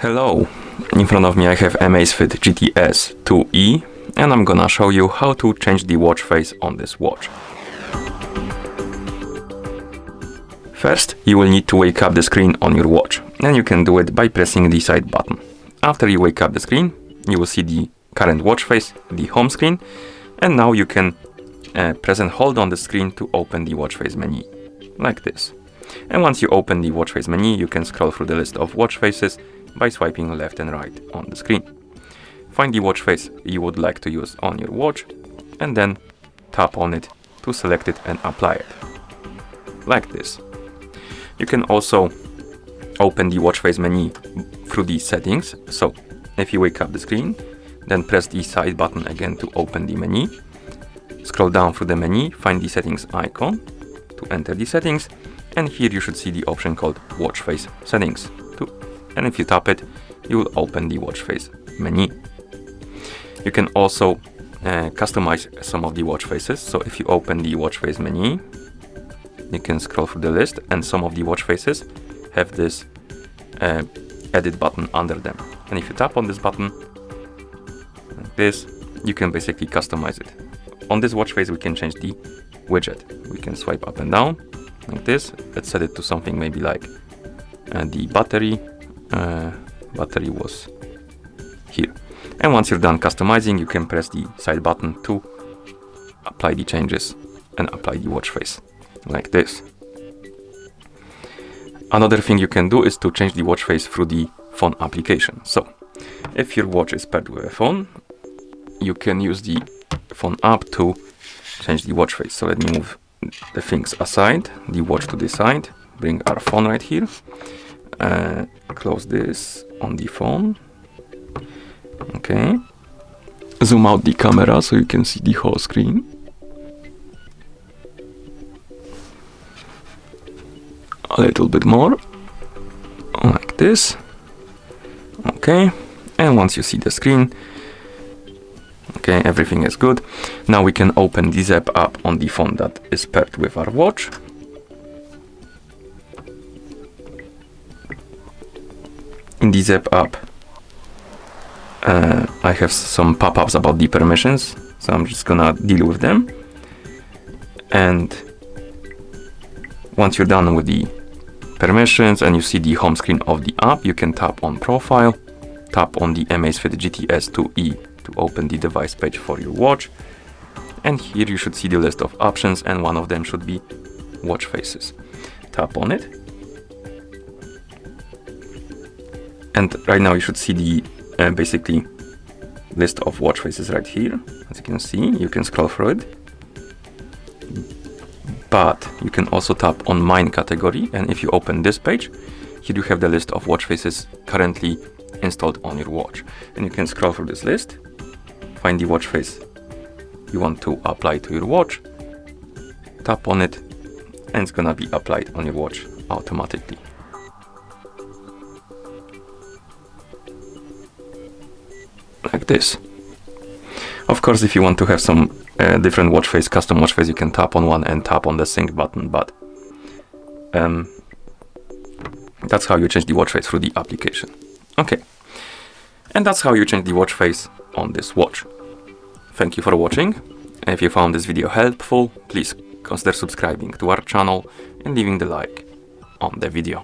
Hello, in front of me I have Amazfit GTS 2E and I'm gonna show you how to change the watch face on this watch. First, you will need to wake up the screen on your watch, and you can do it by pressing the side button. After you wake up the screen, you will see the current watch face, the home screen, and now you can press and hold on the screen to open the watch face menu, like this. And once you open the watch face menu, you can scroll through the list of watch faces by swiping left and right on the screen. Find the watch face you would like to use on your watch and then tap on it to select it and apply it, like this. You can also open the watch face menu through the settings. So if you wake up the screen, then press the side button again to open the menu. Scroll down through the menu, find the settings icon to enter the settings, and here you should see the option called watch face settings. And if you tap it, you will open the watch face menu. You can also customize some of the watch faces. So if you open the watch face menu, you can scroll through the list, and some of the watch faces have this edit button under them. And if you tap on this button, like this, you can basically customize it. On this watch face, we can change the widget. We can swipe up and down like this. Let's set it to something maybe like the battery. Battery was here. And once you're done customizing, you can press the side button to apply the changes and apply the watch face like this. Another thing you can do is to change the watch face through the phone application. So if your watch is paired with a phone, you can use the phone app to change the watch face. So let me move the things aside, the watch to the side, bring our phone right here. Close this on the phone. Okay. Zoom out the camera so you can see the whole screen. A little bit more. Like this. Okay. And once you see the screen, okay, everything is good. Now we can open the Zapp app on the phone that is paired with our watch. In the Zapp app, I have some pop-ups about the permissions, so I'm just gonna deal with them. And once you're done with the permissions and you see the home screen of the app, you can tap on Profile, tap on the Amazfit GTS 2E to open the device page for your watch. And here you should see the list of options, and one of them should be watch faces. Tap on it. And right now you should see the basically list of watch faces right here. As you can see, you can scroll through it. But you can also tap on Mine category, and if you open this page, here you have the list of watch faces currently installed on your watch. And you can scroll through this list, find the watch face you want to apply to your watch, tap on it, and it's gonna be applied on your watch automatically. Like this. Of course, if you want to have some different watch face, custom watch face, you can tap on one and tap on the sync button, but that's how you change the watch face through the application. Okay, and that's how you change the watch face on this watch. Thank you for watching. If you found this video helpful, please consider subscribing to our channel and leaving the like on the video.